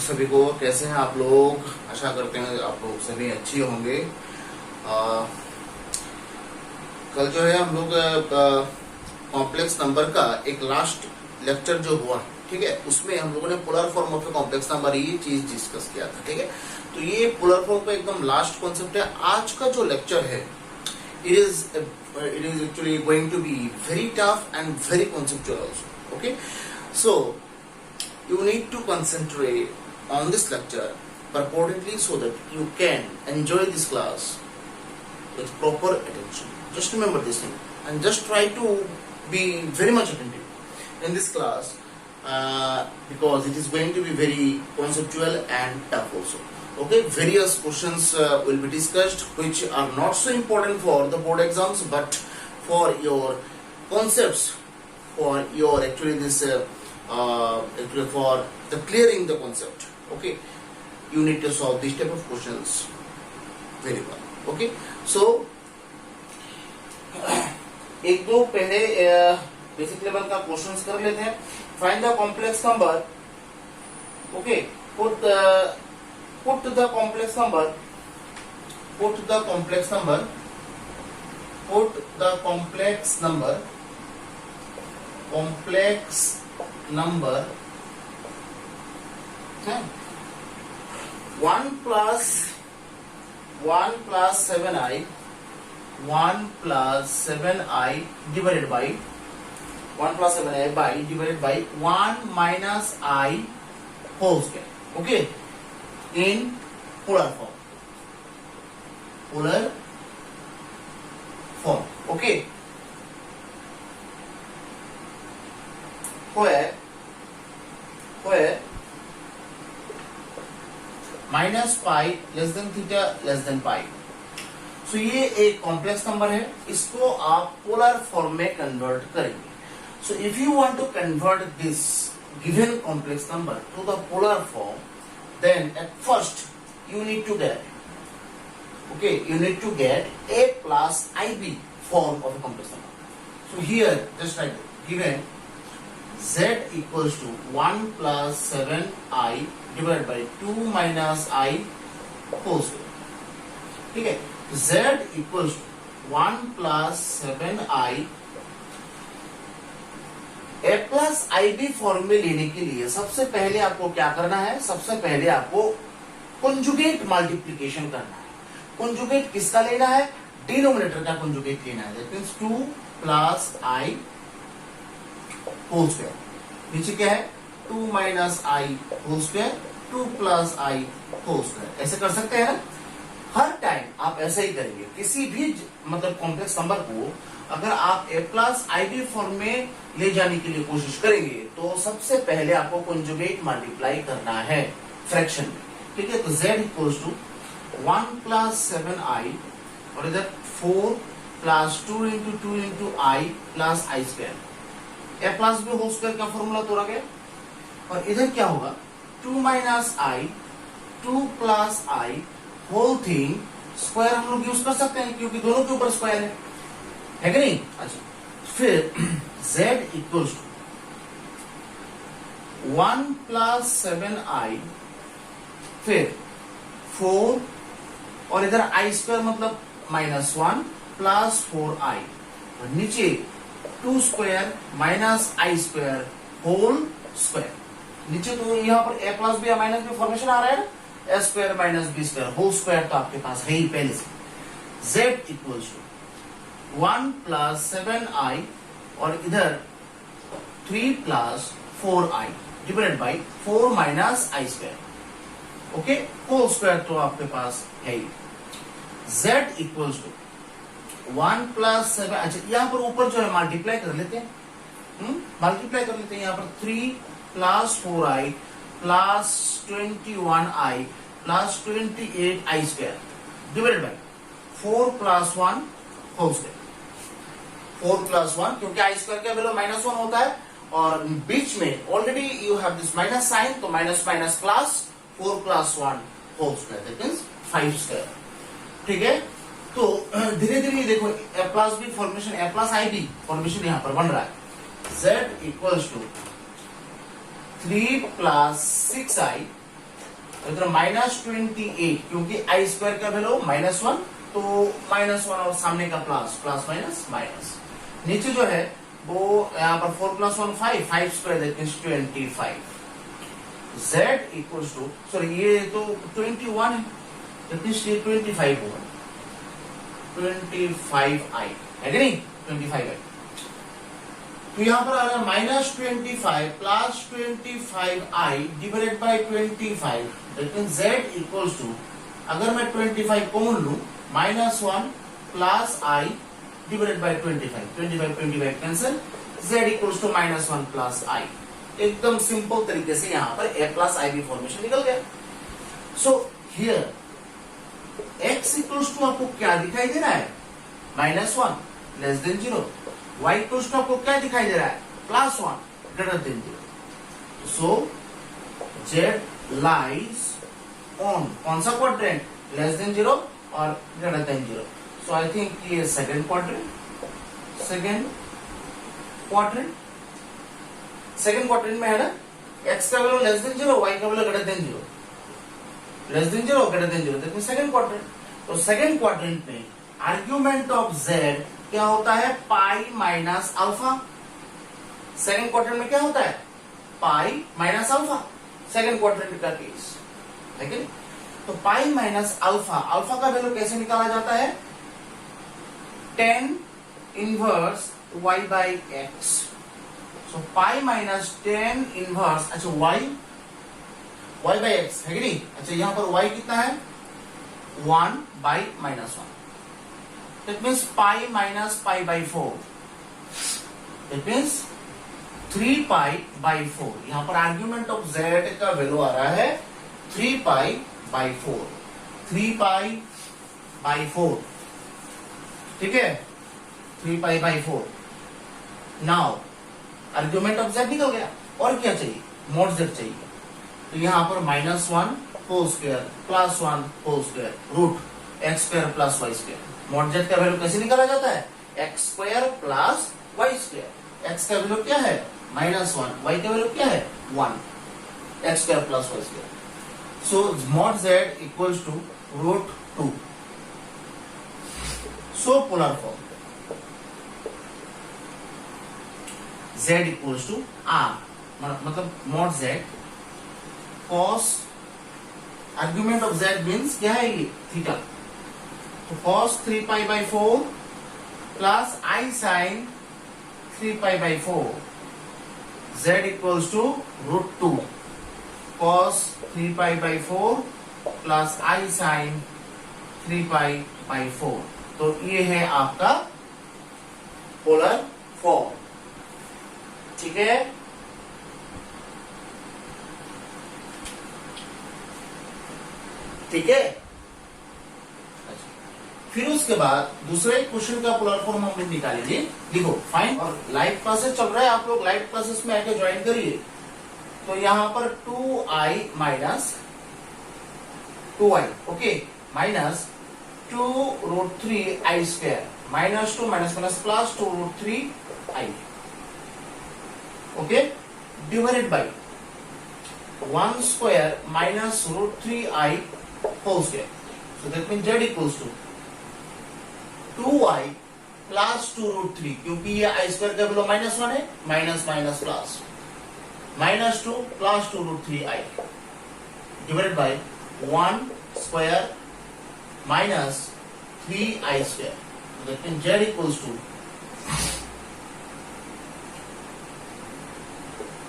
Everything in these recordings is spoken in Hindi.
सभी को। कैसे हैं आप लोग? आशा करते हैं आप लोग सभी अच्छे होंगे। कल जो है हम लोग कॉम्प्लेक्स नंबर का एक लास्ट लेक्चर जो हुआ, ठीक है, उसमें हम लोगों ने polar form of a complex number ये चीज डिस्कस किया था, ठीक है। तो ये पोलर फॉर्म का एकदम लास्ट कॉन्सेप्ट है। आज का जो लेक्चर है it is actually going to be very tough and very conceptual also. Okay, so you need to concentrate on this lecture purportedly so that you can enjoy this class with proper attention. Just remember this thing and just try to be very much attentive in this class because it is going to be very conceptual and tough also. Okay, various questions will be discussed which are not so important for the board exams but for your concepts, for your actually for the clearing the concept. Okay, you need to solve this type of questions very well. Okay, so एक दो पहले बेसिक लेवल का क्वेश्चंस कर लेते हैं। Find the complex number. Okay, put the complex number okay, 1 plus 7i divided by 1 minus I whole square. Okay, in polar form. Okay, where minus pi less than theta less than pi. So ये एक कॉम्प्लेक्स नंबर है, इसको आप पोलर फॉर्म में कन्वर्ट करेंगे। So if you want to convert this given complex number to the polar form, then at first you need to get a plus ib form of a complex number. So here just like given z equals to 1 plus 7i divided by 2 minus I whole square. ठीक है, z equals to 1 plus 7i a plus I b form में लेने के लिए सबसे पहले आपको क्या करना है? सबसे पहले आपको कंजुगेट मल्टीप्लिकेशन करना है। कंजुगेट किसका लेना है? डिनोमिनेटर का कंजुगेट लेना है। That means 2 plus i whole square. नीचे क्या है? 2 minus i whole square, 2 plus i whole square. ऐसे कर सकते हैं ना? हर टाइम आप ऐसे ही करेंगे। किसी भी मतलब कॉम्प्लेक्स नंबर को अगर आप ए प्लस आई बी फॉर्म में ले जाने के लिए कोशिश करेंगे तो सबसे पहले आपको कंजुगेट मल्टीप्लाई करना है फ्रैक्शन में, ठीक है। तो z equals to 1 plus 7i और इधर 4 प्लस 2 इंटू 2 इंटू आई प्लस आई स्क्वायर। ए प्लस बी होल स्क्वायर का फॉर्मूला तोड़ा गया और इधर क्या होगा? 2 minus I 2 plus i whole thing square हम लोग यूज कर सकते हैं क्योंकि दोनों के ऊपर स्क्वायर है कि नहीं? अच्छा, फिर z equals to 1 plus 7i फिर 4 और इधर आई स्क्वायर मतलब -1 प्लस 4i और नीचे 2 square minus i square whole square. नीचे तो यहाँ पर a प्लस बी या माइनस बी फॉर्मेशन आ रहा है ना, a square minus b square whole square तो आपके पास है ही पहले से। z equals to 1 plus 7i और इधर 3 plus 4i divided by 4 minus i square. Okay, whole square तो आपके पास है ही। z equals to 1 plus 7। अच्छा, यहाँ पर ऊपर जो है मल्टीप्लाई कर लेते हैं, यहाँ पर 3 plus 4i plus 21i plus 28i square divided by 4 plus 1 whole square. 4 plus 1 क्योंकि आई स्क्वायर का वैल्यू -1 होता है और बीच में already you have this minus sign, तो minus minus plus 4 plus 1 whole square that means 5 square. ठीक है, तो धीरे धीरे देखो A plus B formation, A plus I B formation यहां पर बन रहा है। z equals to 3 plus 6i इधर -28, क्योंकि आई स्क्वायर का वैल्यू -1, तो -1 और सामने का प्लस, प्लस माइनस माइनस। नीचे जो है वो यहाँ पर 4 + 1 5, 5 square that means 25। z equals to, sorry ये तो 21 है, दैट मींस ये 25 होगा, 25i है कि नहीं, 25i। तो यहां पर आ रहा है -25 plus 25i divided by 25, that means z equals to, अगर मैं 25 कॉमन लूं, -1 plus i divided by 25, 25 cancel, z equals to -1 plus i। एकदम सिंपल तरीके से यहां पर a प्लस ib फॉर्मेशन निकल गया। So here x equals to आपको क्या दिखाई दे रहा है, -1 less than 0, y equals to आपको क्या दिखाई दे रहा है, +1 greater than 0। So z lies on कौन सा क्वाड्रेंट, लेस देन 0 और greater than 0। So I think ये सेकंड क्वाड्रेंट, सेकंड क्वाड्रेंट में है ना, x का वैल्यू लेस देन 0, y का value greater than 0, less than 0 greater than 0, that means second quadrant. तो सेकंड क्वाड्रेंट में आर्ग्यूमेंट ऑफ z क्या होता है, pi minus alpha. Second quadrant में क्या होता है, pi minus alpha, second quadrant का केस, ठीक है। तो पाई माइनस अल्फा, अल्फा का वैल्यू कैसे निकाला जाता है, tan inverse y by x. So pi minus tan inverse, अच्छा y बाई एक्स है कि नहीं। अच्छा यहां पर y कितना है, 1 by -1, that means pi minus pi by 4, that means 3 pi by 4। यहां पर आर्ग्यूमेंट ऑफ z का वैल्यू आ रहा है 3 पाई बाई 4, 3 पाई बाई 4, ठीक है, 3 pi by 4। Now argument of z निकल गया, और क्या चाहिए, मॉड z चाहिए। तो यहां पर -1 whole square plus 1 whole square root x square plus y square. Mod z का वैल्यू कैसे निकाला जाता है, x square plus y square. x का वैल्यू क्या है, -1, y का वैल्यू क्या है, 1, x square plus y square. So mod z equals to √2। So polar form z equals to r, मतलब mod z cos, argument of z means क्या है ये, थीटा। तो cos 3 pi by 4 plus i sin 3 pi by 4, z equals to √2 cos 3 pi by 4 plus i sin 3 pi by 4। तो ये है आपका पोलर फॉर्म, ठीक है। ठीक है, फिर उसके बाद दूसरे क्वेश्चन का पोलर फॉर्म हम लोग निकालेंगे। देखो फाइन, और लाइव क्लासेस चल रहा है, आप लोग लाइव क्लासेस में आके ज्वाइन करिए। तो यहां पर 2i minus 2i, okay, minus 2√3i square, -2 minus plus 2√3i, okay, divided by 1 square minus √3i whole square. So that means z equals to 2i plus 2√3, क्योंकि ये i स्क्वायर का वैल्यू -1 है, minus minus plus, -2 plus 2√3i divided by 1 square minus 3i square. That means z equals to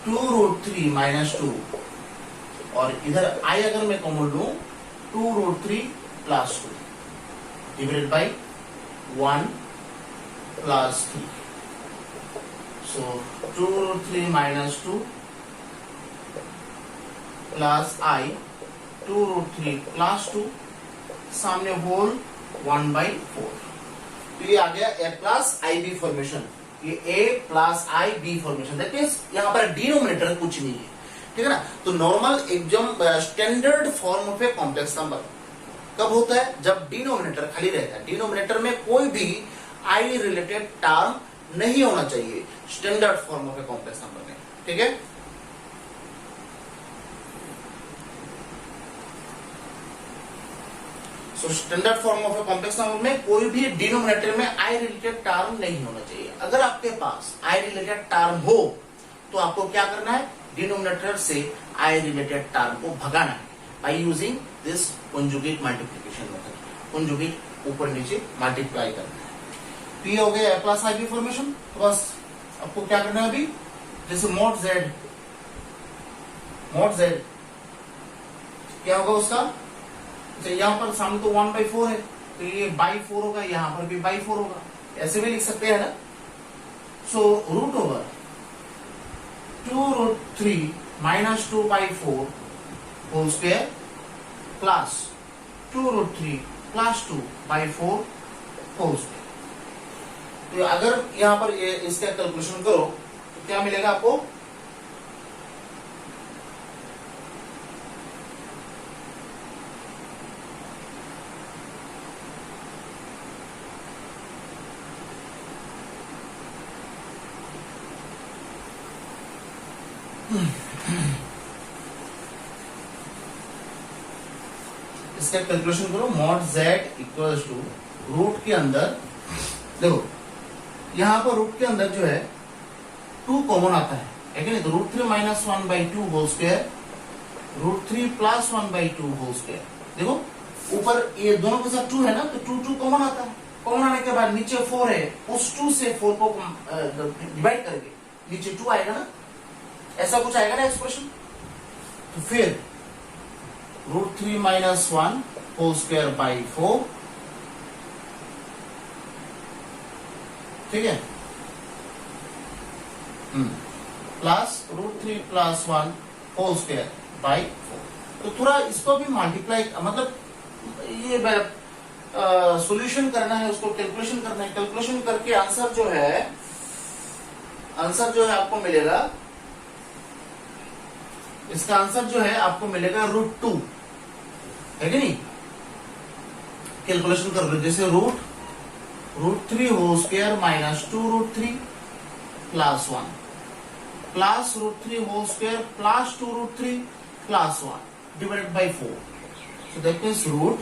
2√3 minus 2, और इधर i अगर मैं कॉमन लूं 2√3 plus 2 divided by 1 plus 3। So 2√3 minus 2 plus i 2√3 plus 2, सामने होल 1/4। तो ये आ गया a plus I B formation, ये a plus I B formation. That means यहां पर डिनोमिनेटर कुछ नहीं है, ठीक है ना। तो नॉर्मल एकदम standard form of a complex number कब होता है, जब डिनोमिनेटर खाली रहता है, डिनोमिनेटर में कोई भी आई रिलेटेड टर्म नहीं होना चाहिए standard form of a complex number में, ठीक है। So standard form of a complex number में कोई भी डिनोमिनेटर में आई रिलेटेड टर्म नहीं होना चाहिए। अगर आपके पास आई रिलेटेड टर्म हो तो आपको क्या करना है, डिनोमिनेटर से आई रिलेटेड टर्म को भगाना है by using this conjugate multiplication method. Conjugate ऊपर नीचे मल्टीप्लाई करना है। तो ये हो गया प्लस आई बी फॉर्मेशन। तो बस आपको क्या करना है अभी, जैसे मोड जेड क्या होगा उसका, यहाँ पर सामने तो 1/4 है तो ये बाई 4 होगा, यहाँ पर भी बाई 4 होगा, ऐसे भी लिख सकते हैं ना। So root over 2√3 - 2/4 whole square plus 2√3 + 2/4 whole square. तो अगर यहाँ पर इसका कैलकुलेशन करो तो क्या मिलेगा आपको, इसका कैलकुलेशन करो। Mod z equals to root के अंदर, देखो यहां पर रूट के अंदर जो है 2 कॉमन आता है कि नहीं, तो √3 - 1/2 होल स्क्वायर, √3 + 1/2 होल स्क्वायर। देखो ऊपर ये दोनों के साथ 2 है ना, तो 2 कॉमन आता है। कॉमन आने के बाद नीचे 4 है, उस 2 से 4 को डिवाइड करके नीचे 2 आएगा ना, ऐसा कुछ आएगा ना एक्सप्रेशन। तो फिर √3 - 1 होल स्क्वायर बाई 4, ठीक है, प्लस √3 + 1 होल स्क्वायर बाई 4। तो थोड़ा इसको भी मल्टीप्लाई, मतलब ये सॉल्यूशन करना है, उसको कैलकुलेशन करना है। कैलकुलेशन करके आंसर जो है आपको मिलेगा, इसका आंसर जो है आपको मिलेगा √2 है कि नहीं। कैलकुलेशन कर लो, जैसे √3 whole square - 2√3 + 1 plus √3 whole square plus 2√3 + 1 divided by 4। So that means √3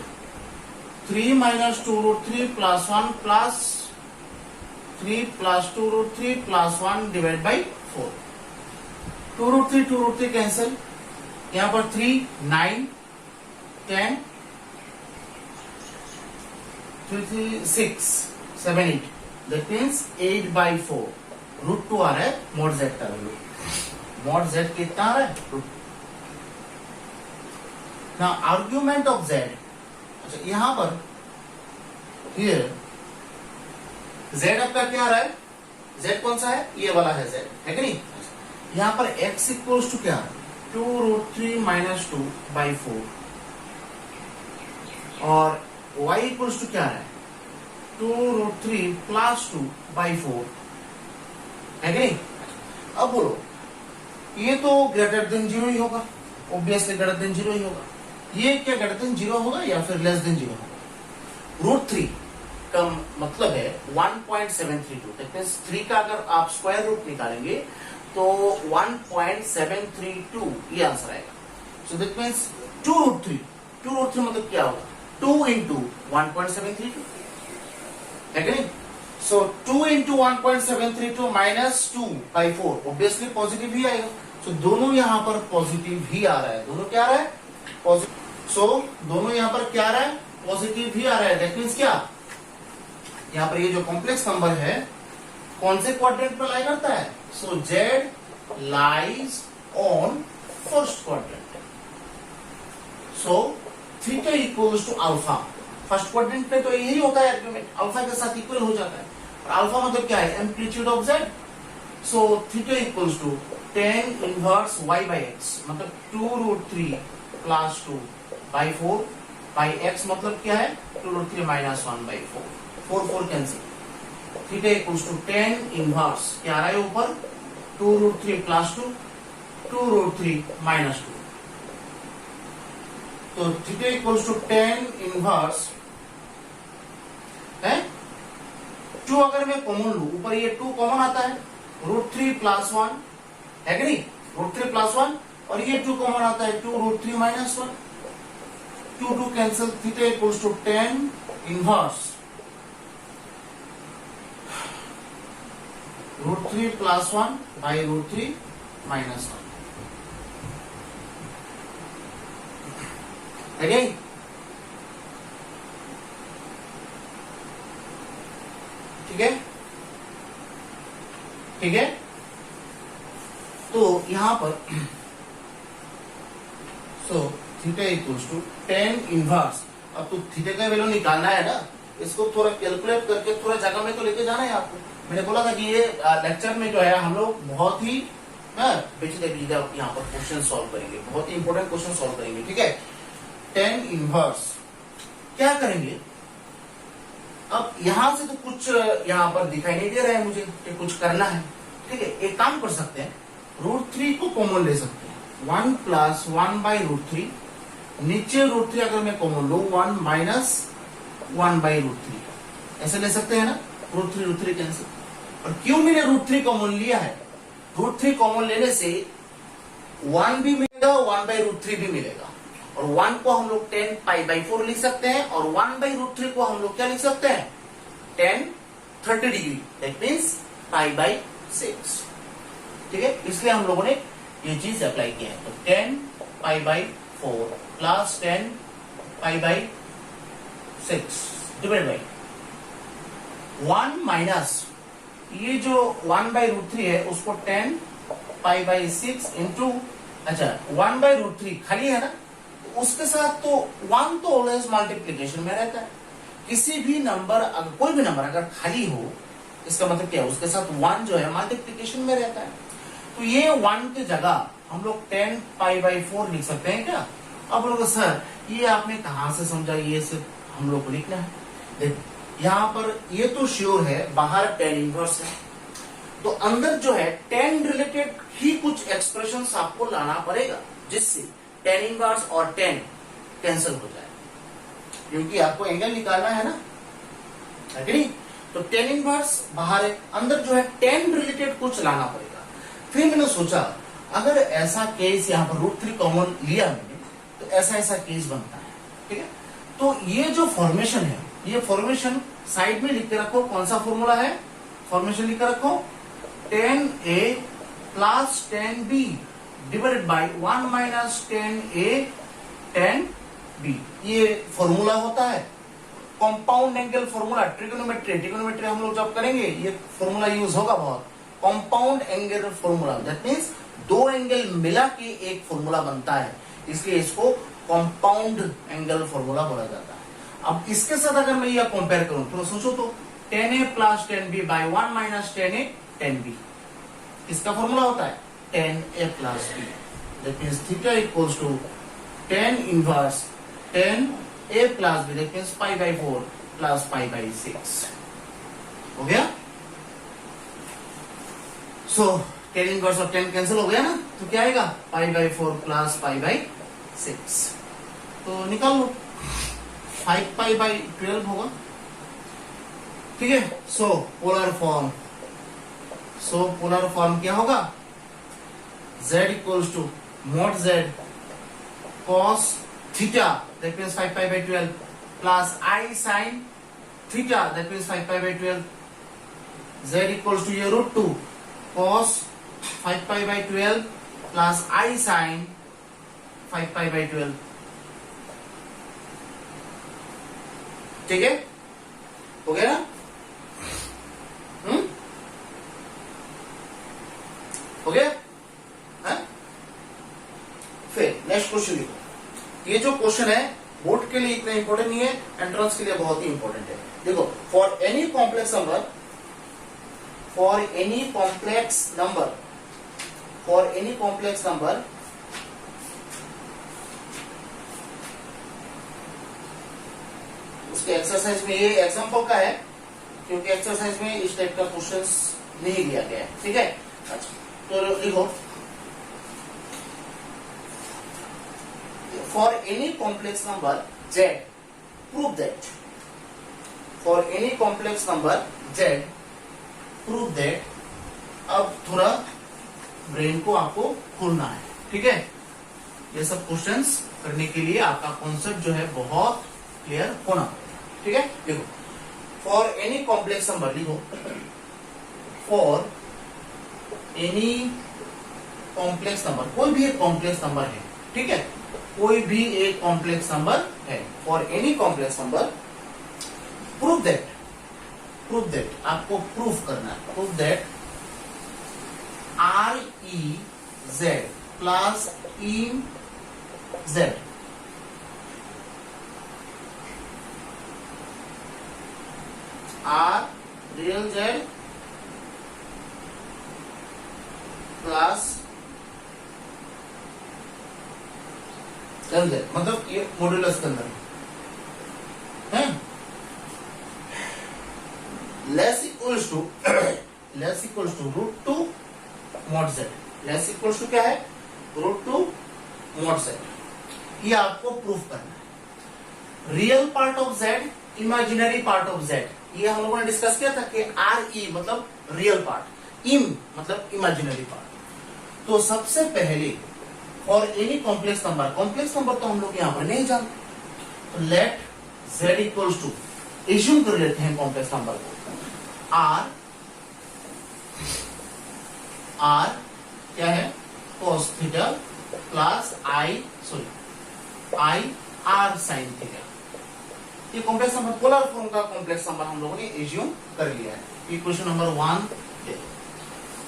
- 2√3 + 1 plus 3 + 2√3 + 1 divided by 4। 2√3 cancel, यहां पर 3 9 10 3 6 7 8, दैट मीन्स 8/4। √2 आ रहा है मॉड z का वैल्यू। मॉड z कितना आ रहा है, √2। नाउ आर्ग्यूमेंट ऑफ z, अच्छा यहां पर हियर z आपका क्या आ रहा है, z कौन सा है, ये वाला है z, है कि नहीं। यहां पर x इक्वल्स टू क्या, 2√3 - 2/4 और y इक्वल्स टू क्या है, 2√3 + 2/4 है कि नहीं। अब बोलो ये तो ग्रेटर देन 0 ही होगा, ऑब्वियसली ग्रेटर देन 0 ही होगा। ये क्या ग्रेटर देन 0 होगा या फिर लेस देन 0 होगा। √3 का मतलब है 1.732, दैट मींस 3 का अगर आप स्क्वायर रूट निकालेंगे तो 1.732 ये आंसर आएगा। सो दैट मींस 2√3 मतलब क्या होगा, 2 × 1.732 है कि नहीं। सो 2 × 1.732 - 2/4 ऑब्वियसली पॉजिटिव ही आएगा। सो दोनों यहां पर पॉजिटिव ही आ रहा है, दोनों क्या आ रहा है, पॉजिटिव। सो दोनों यहां पर क्या आ रहा है, पॉजिटिव ही आ रहा है। दैट मींस क्या, यहां पर ये जो कॉम्प्लेक्स नंबर है कौन से क्वाड्रेंट में लाई करता है, so z lies on first quadrant. So theta equals to alpha, first quadrant पे तो यही होता है आर्गुमेंट, अल्फा के साथ इक्वल हो जाता है। और अल्फा मतलब क्या है, amplitude of z। So theta equals to tan inverse y/x, मतलब 2√3 + 2/4 बाई x मतलब क्या है, 2√3 - 1/4, 4 cancel. Theta equals to tan inverse क्या आ रहा है ऊपर, 2√3 + 2, 2√3 - 2। तो theta equals to tan inverse है 2। अगर मैं कॉमन लू, ऊपर ये 2 कॉमन आता है, √3 + 1 है कि नहीं, √3 + 1, और ये 2 कॉमन आता है, 2√3 - 1। Q2 cancel, theta equals to tan inverse √3 plus 1 by √3 minus 1. Again, ठीक है, ठीक है। तो यहां पर so theta equals to tan inverse. अब तो थीटा का वैल्यू निकालना है ना, इसको थोड़ा कैलकुलेट करके थोड़ा जगह में तो लेके जाना है आपको। मैंने बोला था कि ये लेक्चर में जो है हम लोग बहुत ही बेचते यहाँ पर क्वेश्चन सॉल्व करेंगे, बहुत ही इंपॉर्टेंट क्वेश्चन सॉल्व करेंगे, ठीक है। tan इनवर्स क्या करेंगे, अब यहां से तो कुछ यहाँ पर दिखाई नहीं दे रहा है मुझे कि कुछ करना है, ठीक है। एक काम कर सकते हैं, √3 को कॉमन ले सकते हैं, 1 प्लस 1 बाई √3, नीचे √3 अगर मैं कॉमन लू 1 माइनस 1 बाई √3, ऐसे ले सकते हैं ना, √3 कैंसिल। और क्यों मैंने √3 कॉमन लिया है, √3 कॉमन लेने से 1 भी मिलेगा, 1 बाई √3 भी मिलेगा, और 1 को हम लोग tan π/4 लिख सकते हैं, और 1 बाई √3 को हम लोग क्या लिख सकते हैं, tan 30 डिग्री, दैट मीन्स π/6, ठीक है। इसलिए हम लोगों ने ये चीज अप्लाई किया है। तो tan π/4 plus tan π/6 divide by 1 minus ये जो 1 बाई √3 है उसको tan π/6 इंटू, अच्छा 1 बाई √3 खाली है ना, तो उसके साथ तो 1 तो ऑलवेज मल्टीप्लीकेशन में रहता है। किसी भी नंबर, अगर कोई भी नंबर अगर खाली हो, इसका मतलब क्या है, उसके साथ 1 जो है मल्टीप्लीकेशन में रहता है। तो ये 1 की जगह हम लोग tan π/4 लिख सकते हैं क्या। अब लोग सर ये आपने कहां से समझा, ये सिर्फ हम लोग को लिखना है। देखो यहाँ पर ये तो श्योर है, बाहर tan इनवर्स है, तो अंदर जो है tan रिलेटेड ही कुछ एक्सप्रेशंस आपको लाना पड़ेगा, जिससे tan इनवर्स और tan कैंसिल हो जाए, क्योंकि आपको एंगल निकालना है ना, एग्री। तो tan इनवर्स बाहर है, अंदर जो है tan रिलेटेड कुछ लाना पड़ेगा। फिर मैंने सोचा अगर ऐसा केस यहाँ पर √3 कॉमन लिया मैंने, तो ऐसा ऐसा केस बनता है, ठीक है। तो ये जो फॉर्मेशन है, ये फॉर्मेशन साइड में लिख के रखो, कौन सा फॉर्मूला है, फॉर्मेशन लिख के रखो, tan A plus tan B divided by 1 minus tan A tan B, ये फॉर्मूला होता है। कंपाउंड एंगल फॉर्मूला, ट्रिगोनोमेट्री हम लोग जब करेंगे ये फॉर्मूला यूज होगा बहुत। Compound angle formula, that means दो एंगल मिला के एक फॉर्मूला बनता है, इसलिए इसको कंपाउंड एंगल फॉर्मूला बोला जाता है। अब इसके साथ अगर मैं ये कंपेयर करूं तो सोचो तो tan A plus tan B by 1 minus tan A tan B, इसका फॉर्मूला होता है tan A plus B, that means theta equals to tan inverse tan A plus B, that means π/4 plus π/6 हो गया। सो tan इनवर्स और tan कैंसिल हो गया ना, तो क्या आएगा π/4 प्लस π/6, तो निकाल लो 5π/12 होगा, ठीक है। सो पोलर फॉर्म क्या होगा, z equals to mod z cos theta, that means 5π/12 plus I sin theta, that means 5π/12, z equals to ये √2 cos 5π/12 प्लस I sin 5π/12, ठीक है, हो गया ना, हो गया है? फिर नेक्स्ट क्वेश्चन देखो, ये जो क्वेश्चन है बोर्ड के लिए इतना इंपॉर्टेंट नहीं है, एंट्रेंस के लिए बहुत ही इंपॉर्टेंट है। देखो फॉर एनी कॉम्प्लेक्स नंबर उसके एक्सरसाइज में, ये एग्जांपल का है क्योंकि एक्सरसाइज में इस टाइप का क्वेश्चंस नहीं दिया गया है, ठीक है। अच्छा तो लिखो, for any complex number z prove that, for any complex number z prove that. अब थोड़ा ब्रेन को आपको खोलना है, ठीक है। ये सब क्वेश्चंस करने के लिए आपका कॉन्सेप्ट जो है बहुत क्लियर होना, ठीक है। देखो, फॉर एनी कॉम्प्लेक्स नंबर लिखो, फॉर एनी कॉम्प्लेक्स नंबर, कोई भी एक कॉम्प्लेक्स नंबर है, ठीक है, कोई भी एक कॉम्प्लेक्स नंबर है, for any complex number, prove that आपको प्रूफ करना है, prove that r e z plus e z r real z plus l z, मतलब ये मॉड्यूलस के अंदर है, less equals to root two mod z, less equals to क्या है, रूट टू मॉड जेड। ये आपको प्रूफ करना है। Real part of Z, imaginary part of Z, ये हम लोगों ने डिस्कस किया था कि आर ई मतलब रियल पार्ट, इम मतलब इमेजिनरी पार्ट। तो सबसे पहले और एनी कॉम्प्लेक्स नंबर तो हम लोग यहां पर नहीं जानते, तो let z equals to, assume कर लेते हैं कॉम्प्लेक्स नंबर को, आर क्या है, cos theta plus I R sine theta. ये कॉम्प्लेक्स नंबर, पोलर फॉर्म का कॉम्प्लेक्स नंबर हम लोगों ने एज्यूम कर लिया है। Equation number 1।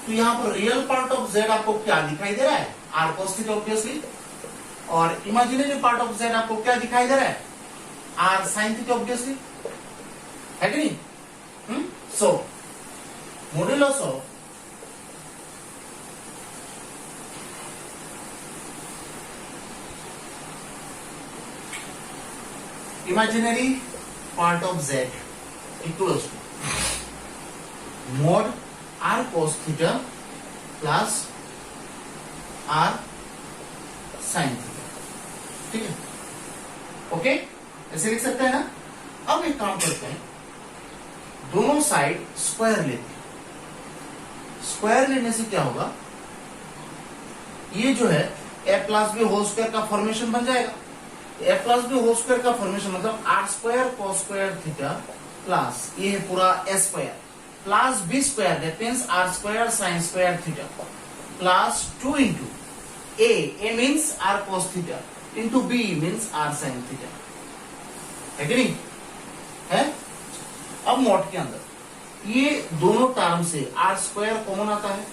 तो यहाँ पर रियल पार्ट ऑफ जेड आपको क्या दिखाई दे रहा है, आर cos थीटा ऑब्वियसली, और इमेजिनरी पार्ट ऑफ जेड आपको क्या दिखाई दे रहा है, आर साइन थीटा ऑब्वियसली, है कि नहीं। So modulus of imaginary part of z equals to mod r cos theta plus r sin theta, ठीक है, ओके, ऐसे लिख सकते हैं ना। अब एक काम करते हैं, दोनों साइड स्क्वायर लेते हैं। स्क्वायर लेने से क्या होगा, ये जो है a plus B whole square का फॉर्मेशन बन जाएगा। A plus B whole square का फॉर्मेशन मतलब R square cos square theta plus ये है पूरा A square plus B square, that means R square sine square theta plus 2 into A means R cos theta into B means R sine theta, है कि नहीं है। अब मॉड के अंदर ये दोनों टर्म से आर स्क्वायर कॉमन आता है,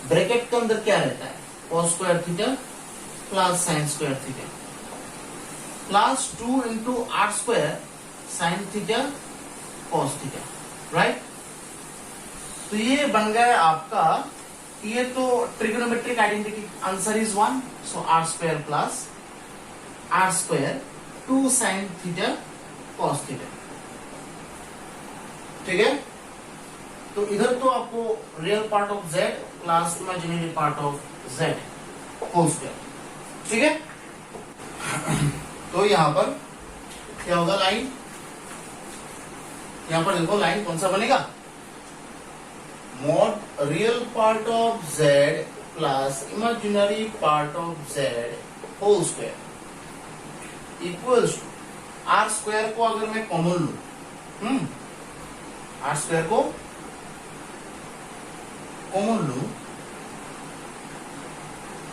ब्रैकेट के अंदर क्या रहता है, cos square theta plus sine square theta plus 2 into r square sine theta cos theta, right. तो ये बन गया आपका, ये तो trigonometric identity, answer is 1, so r square plus r square 2 sine theta cos theta, ठीक है। तो इधर तो आपको real part of z plus imaginary part of z whole square, ठीक है। तो यहां पर क्या होगा, लाइन, यहां पर देखो लाइन कौन सा बनेगा, mod real part of z plus imaginary part of z whole square equals to r square को अगर मैं कॉमन लू, आर स्क्वायर को कॉमन लू,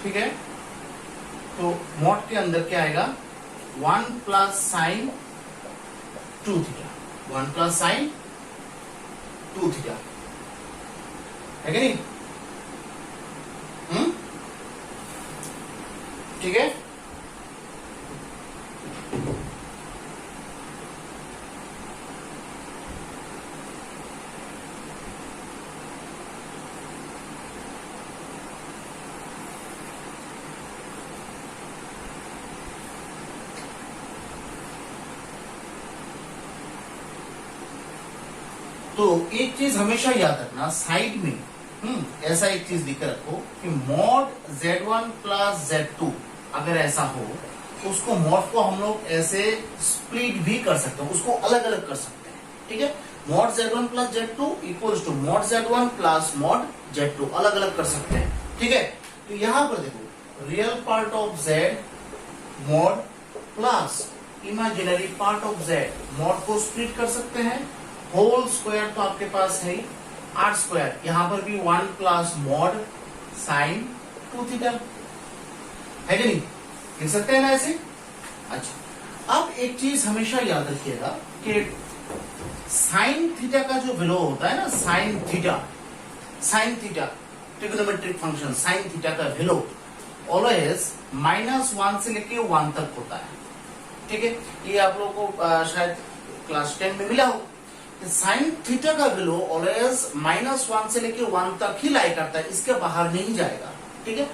ठीक है, तो मॉड के अंदर क्या आएगा, 1 plus sign 2 theta, 1 plus sign 2 theta, है कि नहीं, ठीक है। तो एक चीज हमेशा याद रखना, साइड में ऐसा एक चीज लिख रखो कि मॉड z1 प्लस z2 अगर ऐसा हो तो उसको मॉड को हम लोग ऐसे स्प्लिट भी कर सकते हैं, उसको अलग अलग कर सकते हैं, ठीक है। Mod z1 plus z2 equals to mod z1 plus mod z2, अलग अलग कर सकते हैं, ठीक है। तो यहां पर देखो real part of Z mod plus imaginary part of Z. Mod को स्प्लिट कर सकते हैं, होल स्क्वायर तो आपके पास है आर स्क्वायर, यहां पर भी 1 प्लस मॉड साइन 2 थीटा है कि नहीं, लिख सकते हैं ना ऐसे। अच्छा, अब एक चीज हमेशा याद रखिएगा कि साइन थीटा का जो वैल्यू होता है ना, sine theta trigonometric function sine theta का वैल्यू ऑलवेज -1 से लेके 1 तक होता है। ठीक है, ये आप लोगों को शायद क्लास 10 में मिला हो। साइन थीटा का वैल्यू ऑलवेज -1 से लेके 1 तक ही लाई करता है, इसके बाहर नहीं जाएगा। ठीक है,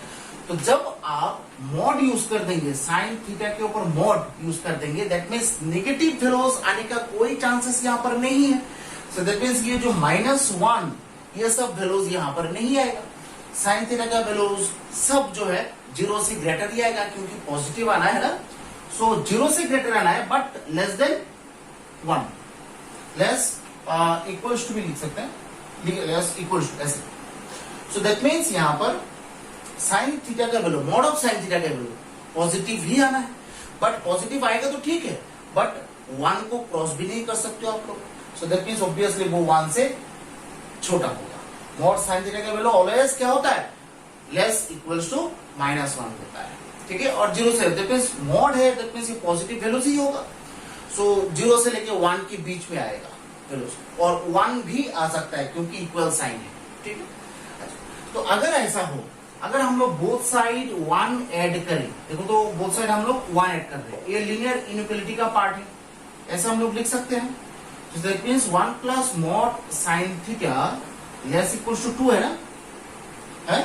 तो जब आप मॉड यूज कर देंगे, साइन थीटा के ऊपर मॉड यूज कर देंगे, दैट मीन्स नेगेटिव वैल्यूज आने का कोई चांसेस यहाँ पर नहीं है। सो दैट मीन्स ये जो -1 ये सब वैल्यूज यहाँ पर नहीं आएगा। साइन थीटा का वैल्यूज सब जो है 0 से ग्रेटर ही आएगा, क्योंकि पॉजिटिव आना है ना। सो 0 से ग्रेटर आना है, but less than 1, less equals to भी लिख सकते हैं, लेस इक्वल्स टू ऐसे। सो दैट मीन्स यहाँ पर साइन थीटा का value, mod of sine theta का वैल्यू पॉजिटिव ही आना है। बट पॉजिटिव आएगा तो ठीक है, बट 1 को क्रॉस भी नहीं कर सकते हो आप लोग। सो दैट मीन्स ऑब्वियसली वो 1 से छोटा होगा। मॉड साइन थीटा का वैल्यू ऑलवेज क्या होता है, लेस इक्वल्स टू -1 होता है। ठीक है, और 0 से, दैट मीन्स मॉड है, दैट मीन्स ये पॉजिटिव वैल्यूज ही होगा। सो 0 से लेके 1 के बीच में आएगा वैल्यूज, और 1 भी आ सकता है क्योंकि इक्वल साइन है। ठीक है, अच्छा, तो अगर ऐसा हो, अगर हम लोग बोथ साइड 1 ऐड करें, देखो तो बोथ साइड हम लोग 1 ऐड कर रहे हैं, ये लीनियर इनइक्वालिटी का पार्ट है, ऐसा हम लोग लिख सकते हैं। So that means 1 plus mod sin theta less equals to 2 है ना, है?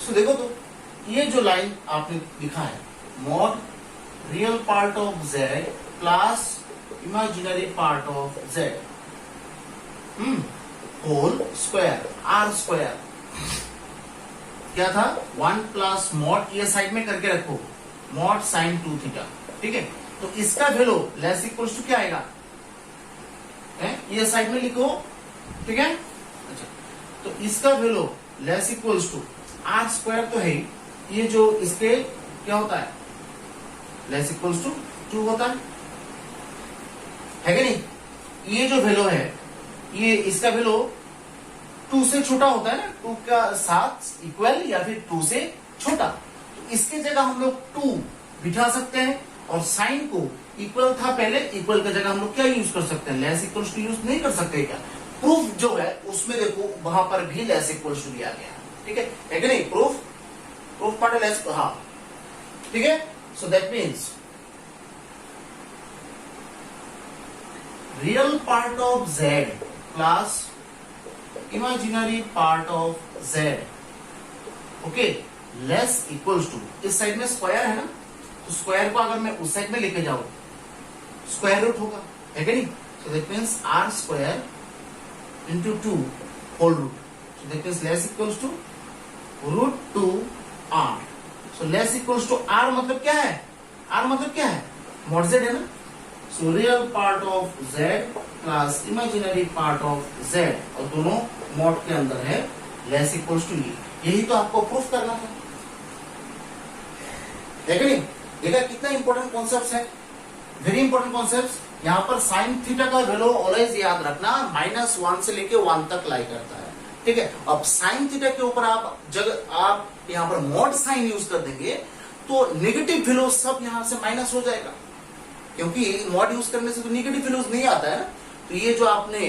So देखो तो ये जो लाइन आपने लिखा है, mod real part of z plus imaginary part of z whole square r square, क्या था 1 प्लस मॉड, ये साइड में करके रखो, मॉड साइन 2 थीटा। ठीक है, तो इसका वैल्यू लेस इक्वल्स टू क्या आएगा, ये साइड में लिखो। ठीक है, अच्छा, तो इसका value less equals to r square तो है, ये जो इसके क्या होता है, लेस इक्वल्स टू 2 होता है कि नहीं। ये जो वैल्यू है, ये इसका वैल्यू 2 से छोटा होता है ना, 2 का साथ इक्वल या फिर 2 से छोटा, तो इसके जगह हम लोग 2 बिठा सकते हैं, और साइन को इक्वल था पहले, इक्वल की जगह हम लोग क्या यूज कर सकते हैं, लेस इक्वल्स टू यूज नहीं कर सकते क्या। प्रूफ जो है उसमें देखो वहां पर भी लेस इक्वल्स टू दिया गया। ठीक है कि नहीं, प्रूफ पार्ट लेस, हाँ ठीक है। So that means real part of z plus imaginary part of z, okay, less equals to, इस साइड में स्क्वायर है ना, तो स्क्वायर को अगर मैं उस साइड में लेके जाऊं स्क्वायर रूट होगा, है कि नहीं। So that means r square into 2 whole root, so that means less equals to √2 r। So less equals to r मतलब क्या है, r मतलब क्या है, मॉड z है ना। So real part of z plus imaginary part of z, और दोनों मॉड के अंदर है, लेस इक्वल्स टू ये, यही तो आपको प्रूफ करना था, है कि नहीं। देखा कितना इंपॉर्टेंट कॉन्सेप्ट है, वेरी इंपॉर्टेंट कॉन्सेप्ट। यहाँ पर साइन थीटा का वैल्यू ऑलवेज याद रखना, -1 से लेके 1 तक लाई करता है। ठीक है, अब साइन थीटा के ऊपर आप यहाँ पर मॉड साइन यूज कर देंगे तो नेगेटिव वैल्यू सब यहाँ से माइनस हो जाएगा, क्योंकि मॉड यूज करने से तो नेगेटिव वैल्यूज नहीं आता है ना। तो ये जो आपने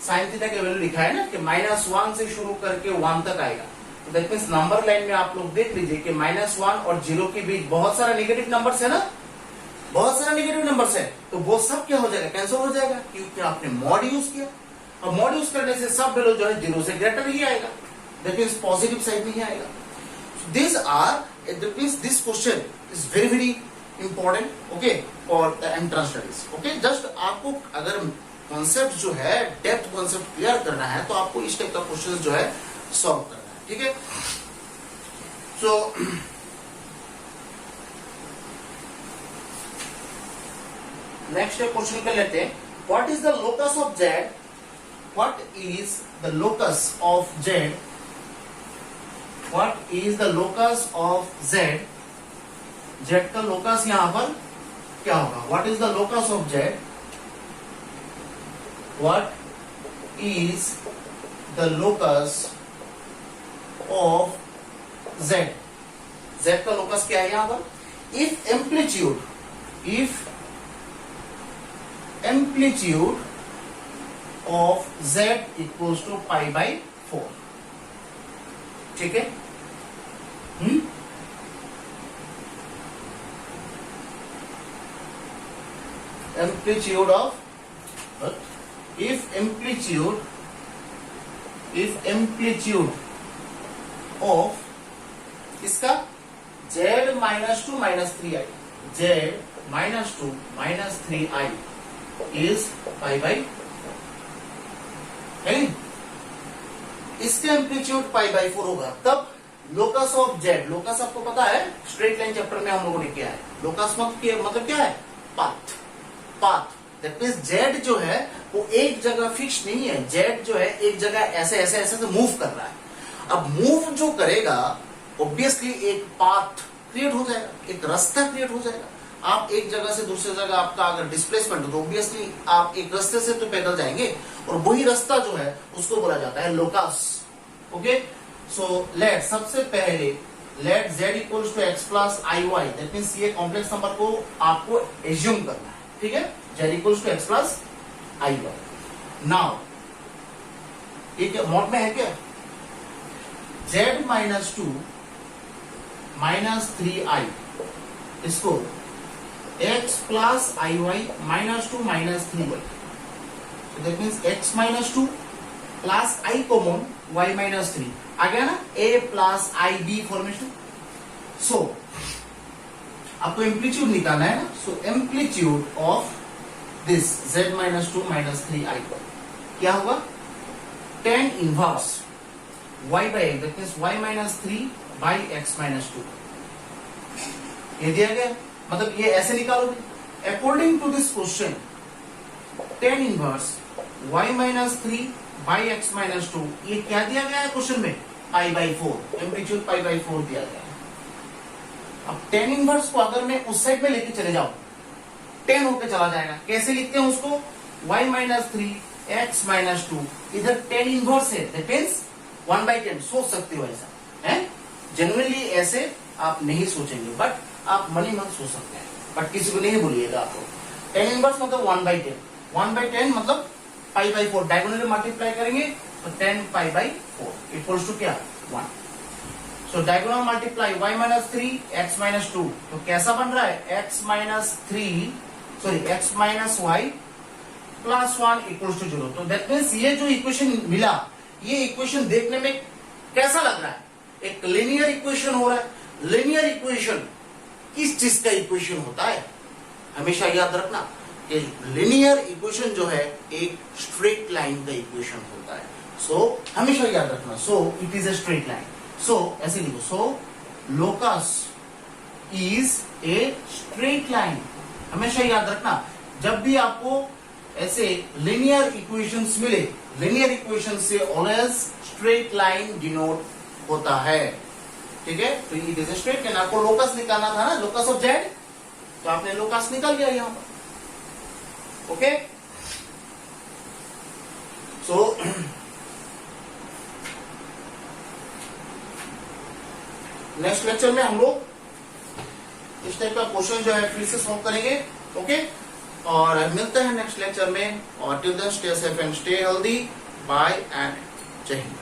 साइन थीटा का वैल्यू लिखा है ना कि -1 से शुरू करके 1 तक आएगा, तो दैट मीन्स नंबर लाइन में आप लोग देख लीजिए कि -1 और 0 के बीच बहुत सारा नेगेटिव नंबर्स है ना, बहुत सारा नेगेटिव नंबर्स है, तो वो सब क्या हो जाएगा, कैंसिल हो जाएगा, क्योंकि आपने मॉड यूज किया। और मॉड यूज करने से सब वैल्यू जो है 0 से ग्रेटर ही आएगा, दैट मीन्स पॉजिटिव साइड में ही आएगा। This question is very very important, okay, for the entrance studies. Okay, just आपको अगर कॉन्सेप्ट जो है, डेप्थ कॉन्सेप्ट क्लियर करना है, तो आपको इस टाइप का क्वेश्चन जो है सॉल्व करना है। ठीक है, सो नेक्स्ट क्वेश्चन कर लेते हैं। What is the locus of z, what is the locus of z, what is the locus of z Z का लोकस यहां पर क्या होगा? What is the locus of Z? What is the locus of Z? Z का लोकस क्या है यहां पर? If amplitude of Z equals to pi by 4, ठीक है? Amplitude of, if amplitude of इसका z minus 2 minus 3i, z minus 2 minus 3i is pi by, है? इसका एम्पलीट्यूड पाई बाई 4 होगा, तब लोकस ऑफ जेड, लोकस आपको पता है स्ट्रेट लाइन चैप्टर में हम लोगों ने किया है। लोकस मतलब क्या है? पाथ। दैट मींस जेड जो है वो एक जगह फिक्स नहीं है, जेड जो है एक जगह ऐसे ऐसे ऐसे से मूव कर रहा है। अब मूव जो करेगा ऑब्वियसली एक पाथ क्रिएट हो जाएगा, एक रास्ता क्रिएट हो जाएगा। आप एक जगह से दूसरी जगह आपका अगर डिस्प्लेसमेंट हो तो ऑब्वियसली आप एक रास्ते से तो पैदल जाएंगे, और वही रास्ता जो है उसको बोला जाता है लोकस। ओके, सो लेट सबसे पहले let z equals to x plus i y, that means ये कॉम्प्लेक्स नंबर को आपको एज्यूम करना है, ठीक है? z equals to x plus i y. Now एक मॉड में है क्या? z माइनस 2 माइनस 3i, इसको x plus i y minus 2 minus 3y, so that means x minus 2 plus i common y minus 3 आ गया ना, a plus I B formation. So आपको एम्पलीट्यूड निकालना है ना, so amplitude of this z minus 2 minus 3i क्या होगा? tan inverse y by x, that means y minus 3 by x minus 2, ये दिया गया। मतलब ये ऐसे निकालोगे according to this question, tan inverse y minus 3 by x minus 2, ये क्या दिया गया है क्वेश्चन में? Pi by 4, amplitude pi by 4 दिया गया है। अब tan इनवर्स को अगर मैं उस साइड में लेके चले जाऊं, tan होके चला जाएगा। कैसे लिखते हैं उसको? y माइनस 3 x माइनस 2, इधर tan इनवर्स है, दैट मींस 1/10 सोच सकते हो ऐसा, है? जनरली ऐसे आप नहीं सोचेंगे, बट आप मनी मत सोच सकते हैं, बट किसी को नहीं बोलिएगा आपको। tan इनवर्स मतलब 1/10, 1/10 मतलब पाई बाई 4, डायगोनली मल्टीप्लाई करेंगे तो 10 पाई बाई 4 इक्वल्स टू क्या? 1। So diagonal multiply y minus 3 x minus 2, तो कैसा बन रहा है? x minus 3 sorry x minus y plus 1 equals to 0। तो दैट मीन्स ये जो इक्वेशन मिला, ये इक्वेशन देखने में कैसा लग रहा है? एक लिनियर इक्वेशन हो रहा है। लिनियर इक्वेशन किस चीज का इक्वेशन होता है? हमेशा याद रखना कि लिनियर इक्वेशन जो है एक स्ट्रेट लाइन का इक्वेशन होता है। सो हमेशा याद रखना, so it is a straight line. So ऐसे लिखो, so locus is a straight line. हमेशा याद रखना, जब भी आपको ऐसे लिनियर इक्वेशंस मिले, लिनियर इक्वेशन से ऑलवेज स्ट्रेट लाइन डिनोट होता है, ठीक है? तो it is a straight line. आपको लोकस निकालना था ना, लोकस ऑफ जेड, तो आपने लोकस निकाल लिया यहां पर। ओके, सो नेक्स्ट लेक्चर में हम लोग इस टाइप का क्वेश्चन जो है फिर से सॉल्व करेंगे। ओके, और मिलते हैं नेक्स्ट लेक्चर में, और till then stay safe and stay healthy. Bye and जय हिंद।